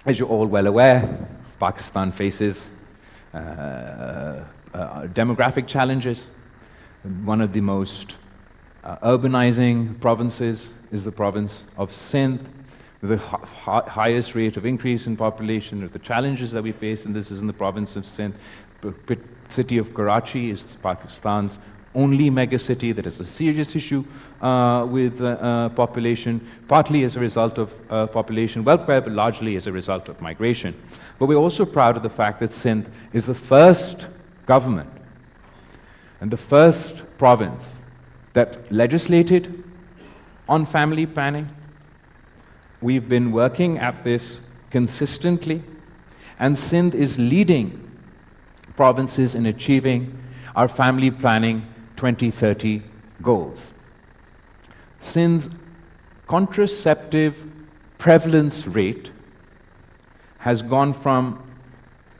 As you're all well aware, Pakistan faces demographic challenges. One of the most urbanizing provinces is the province of Sindh, with the highest rate of increase in population. The challenges that we face, and this is in the province of Sindh. The city of Karachi is Pakistan's only megacity that is a serious issue with population, partly as a result of population welfare, but largely as a result of migration. But we're also proud of the fact that Sindh is the first government and the first province that legislated on family planning. We've been working at this consistently, and Sindh is leading provinces in achieving our family planning 2030 goals. Sindh's contraceptive prevalence rate has gone from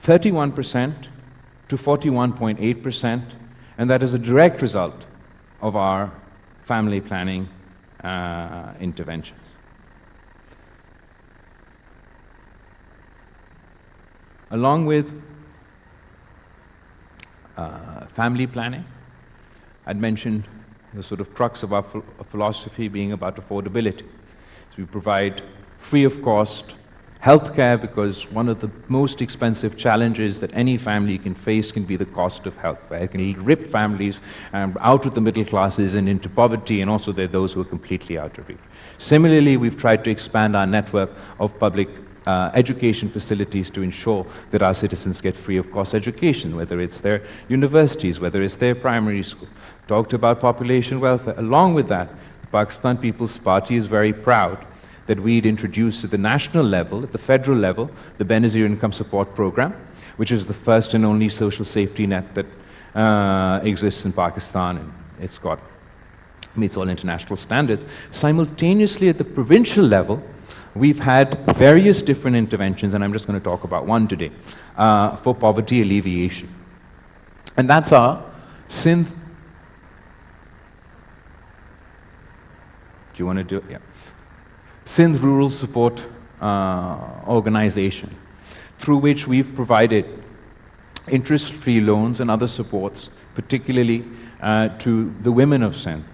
31% to 41.8%, and that is a direct result of our family planning interventions. Along with family planning, I'd mentioned the sort of crux of our philosophy being about affordability. So we provide free of cost healthcare, because one of the most expensive challenges that any family can face can be the cost of healthcare. It can rip families out of the middle classes and into poverty, and also there are those who are completely out of reach. Similarly, we've tried to expand our network of public education facilities to ensure that our citizens get free of cost education, whether it's their universities, whether it's their primary school. Talked about population welfare. Along with that, the Pakistan People's Party is very proud that we'd introduced at the national level, at the federal level, the Benazir Income Support Program, which is the first and only social safety net that exists in Pakistan, and meets all international standards. Simultaneously, at the provincial level, we've had various different interventions, and I'm just going to talk about one today, for poverty alleviation. And that's our Sindh. Do you want to do it? Yeah. Sindh Rural Support Organization, through which we've provided interest-free loans and other supports, particularly to the women of Sindh.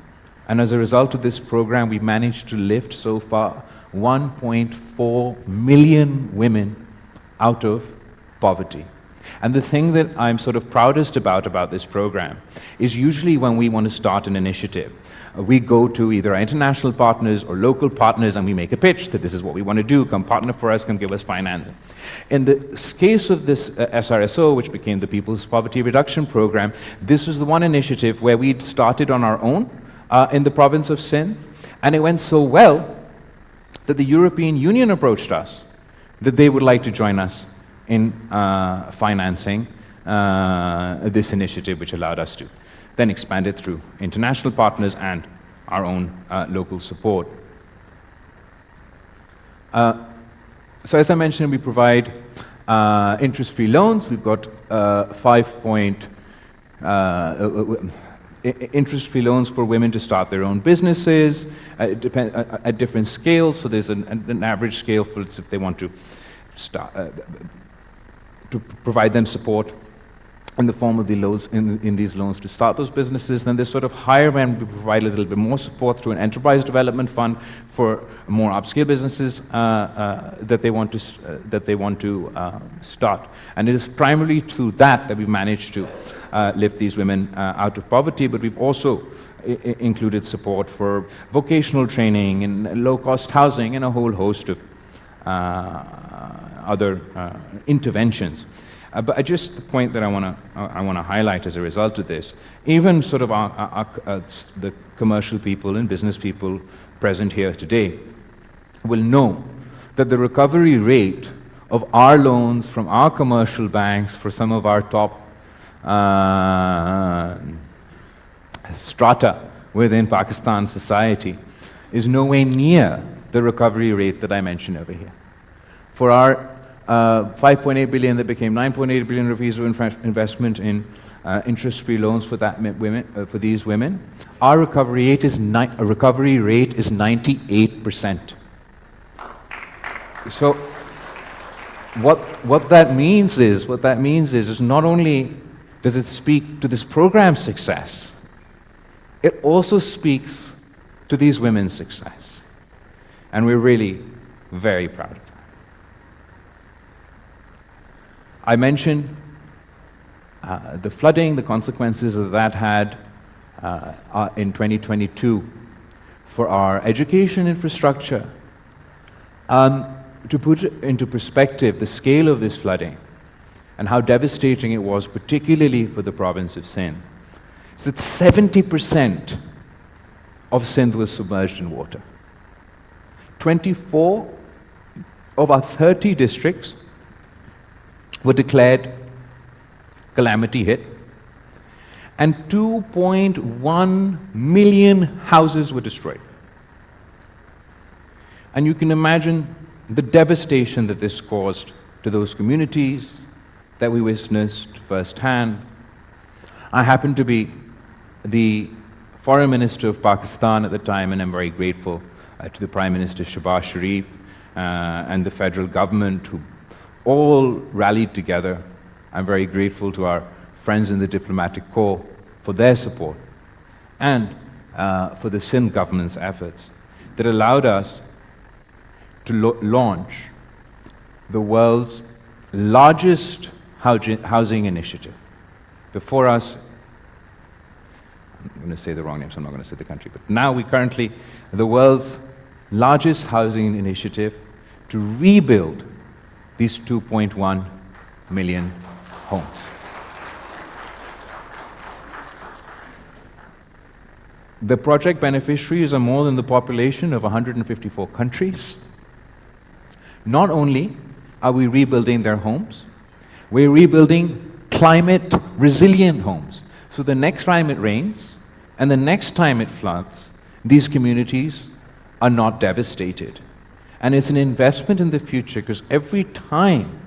And as a result of this program, we've managed to lift so far 1.4 million women out of poverty. And the thing that I'm sort of proudest about this program is usually when we want to start an initiative, we go to either our international partners or local partners and we make a pitch that this is what we want to do, come partner for us, come give us financing. In the case of this SRSO, which became the People's Poverty Reduction Program, this was the one initiative where we'd started on our own in the province of Sindh, and it went so well that the European Union approached us that they would like to join us in financing this initiative, which allowed us to then expand it through international partners and our own local support. So as I mentioned, we provide interest-free loans. We've got interest-free loans for women to start their own businesses at different scales. So there's an average scale for if they want to start, to provide them support in the form of the loans, in these loans to start those businesses. Then there's sort of higher end, we provide a little bit more support through an enterprise development fund for more upscale businesses that they want to start. And it is primarily through that we've managed to lift these women out of poverty, but we've also included support for vocational training and low-cost housing and a whole host of other interventions. But just the point that I want to highlight as a result of this, even sort of the commercial people and business people present here today will know that the recovery rate of our loans from our commercial banks for some of our top strata within Pakistan society is nowhere near the recovery rate that I mentioned over here. For our 5.8 billion that became 9.8 billion rupees of investment in interest-free loans for for these women, our recovery rate is 98%. So what that means is not only does it speak to this program's success, it also speaks to these women's success. And we're really very proud of that. I mentioned the flooding, the consequences that that had in 2022 for our education infrastructure. To put it into perspective, the scale of this flooding and how devastating it was, particularly for the province of Sindh, is that 70% of Sindh was submerged in water. 24 of our 30 districts were declared calamity hit, and 2.1 million houses were destroyed. And you can imagine the devastation that this caused to those communities that we witnessed firsthand. I happened to be the Foreign Minister of Pakistan at the time, and I'm very grateful to the Prime Minister Shehbaz Sharif and the federal government who all rallied together. I'm very grateful to our friends in the Diplomatic Corps for their support and for the Sindh government's efforts that allowed us to launch the world's largest housing initiative. Before us, I'm going to say the wrong name, so I'm not going to say the country, but now we currently, the world's largest housing initiative to rebuild these 2.1 million homes. The project beneficiaries are more than the population of 154 countries. Not only are we rebuilding their homes, we're rebuilding climate resilient homes. So the next time it rains and the next time it floods, these communities are not devastated. And it's an investment in the future, because every time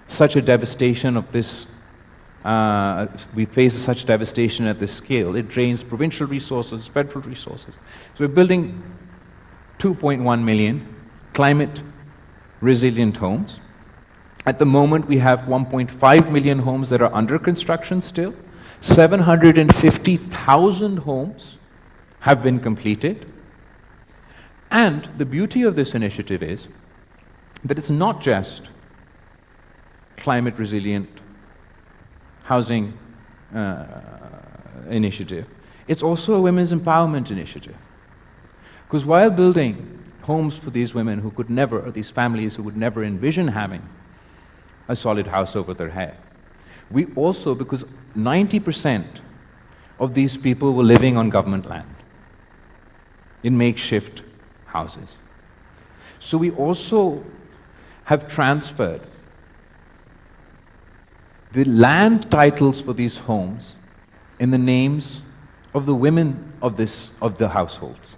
such a devastation of this, we face such devastation at this scale, it drains provincial resources, federal resources. So we're building 2.1 million climate resilient homes. At the moment, we have 1.5 million homes that are under construction still. 750,000 homes have been completed. And the beauty of this initiative is that it's not just climate resilient housing initiative, it's also a women's empowerment initiative. Because while building homes for these women who could never, or these families who would never envision having a solid house over their head, we also, because 90% of these people were living on government land in makeshift houses. So we also have transferred the land titles for these homes in the names of the women of the households.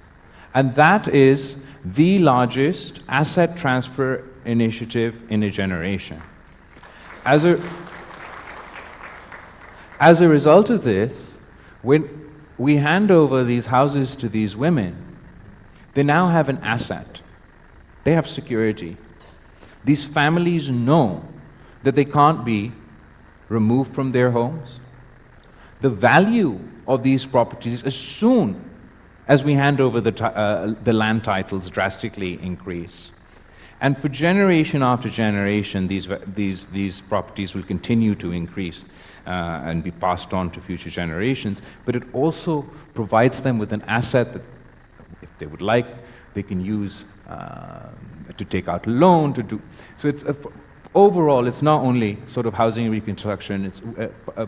And that is the largest asset transfer initiative in a generation. As a result of this, when we hand over these houses to these women, they now have an asset. They have security. These families know that they can't be removed from their homes. The value of these properties, as soon as we hand over the land titles, drastically increase. And for generation after generation, these properties will continue to increase and be passed on to future generations. But it also provides them with an asset that, if they would like, they can use to take out a loan, to do. So it's overall, it's not only sort of housing reconstruction, it's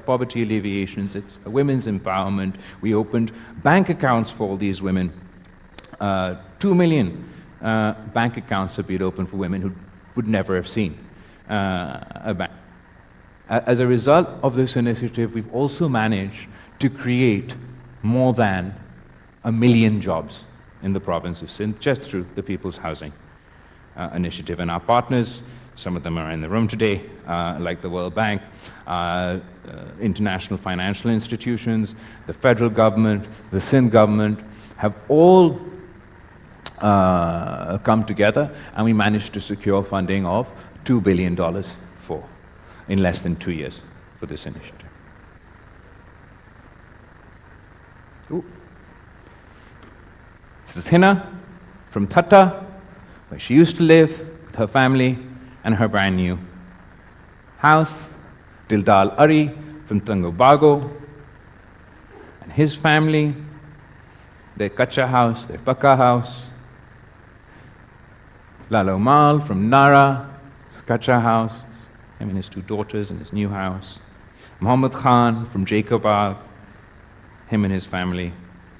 poverty alleviation, it's women's empowerment. We opened bank accounts for all these women. 2 million bank accounts have been opened for women who would never have seen a bank. As a result of this initiative, we've also managed to create more than 1 million jobs in the province of Sindh, just through the People's Housing Initiative. And our partners, some of them are in the room today, like the World Bank, international financial institutions, the federal government, the Sindh government, have all come together, and we managed to secure funding of $2 billion in less than 2 years for this initiative. Ooh. This is Hina from Thatta, where she used to live with her family and her brand new house. Dildal Ari from Tangobago and his family, their kacha house, their pakka house. Lalo Mal from Nara, his kacha house, him and his 2 daughters in his new house. Muhammad Khan from Jacobab, him and his family,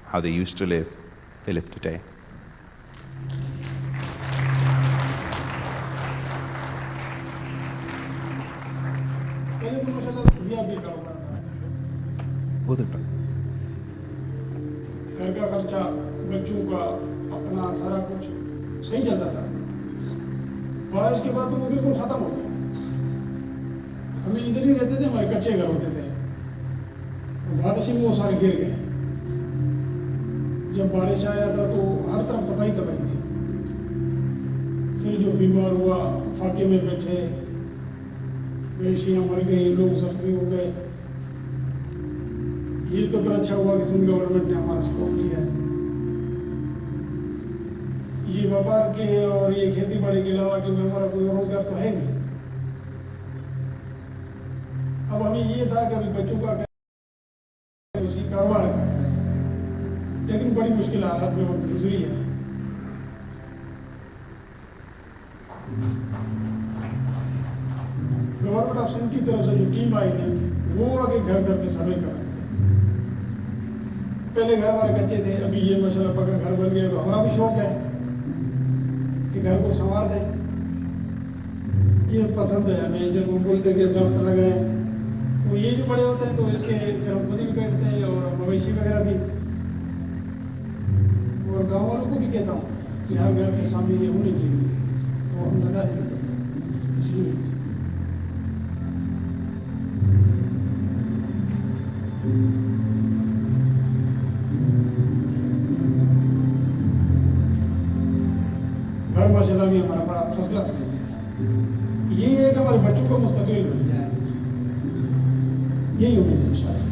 how they used to live, they live today. घर का खर्चा, बच्चों का, अपना सारा कुछ सही चलता था। बारिश के बाद तो वो बिल्कुल खत्म हो गया। हम इधर ही रहते थे, हमारे कच्चे घर होते थे, तो बारिश में वो सारे गिर गए। जब बारिश आया था तो हर तरफ तबाही तबाही थी। फिर जो बीमार हुआ, फाके में बैठे, बेशियाँ मर गई, लोग जख्मी हो गए। ये तो फिर अच्छा हुआ कि सिंध गवर्नमेंट ने हमारा सपोर्ट किया। ये व्यापार के और ये खेती बाड़ी के अलावा क्योंकि हमारा कोई रोजगार तो है नहीं। अब हमें ये था कि अभी बच्चों का उसी कारोबार का करें, लेकिन बड़ी मुश्किल हालात में वक्त गुजरी है। गवर्नमेंट ऑफ सिंध की तरफ से जो टीम आई थी वो आगे घर घर पे सर्वे कर रहे थे। पहले घर हमारे कच्चे थे, अभी ये माशाल्लाह पक्का घर बन गया, तो हमारा भी शौक है कि घर को संवार दें। ये पसंद है हमें, जब वो बोलते कि दरख्त लगाएं तो ये जो बड़े होते हैं तो इसके फिर हम खुद ही कहते हैं और मवेशी वगैरह भी। और गाँव वालों को भी कहता हूँ कि हर घर के सामने ये होनी चाहिए, तो हम लगा देते हैं। इसलिए घर माशाल्लाह भी हमारा बड़ा फर्स्ट क्लास बन गया। ये है कि हमारे बच्चों को मुस्तकिल बन जाए, यही उम्मीद है इंशाल्लाह।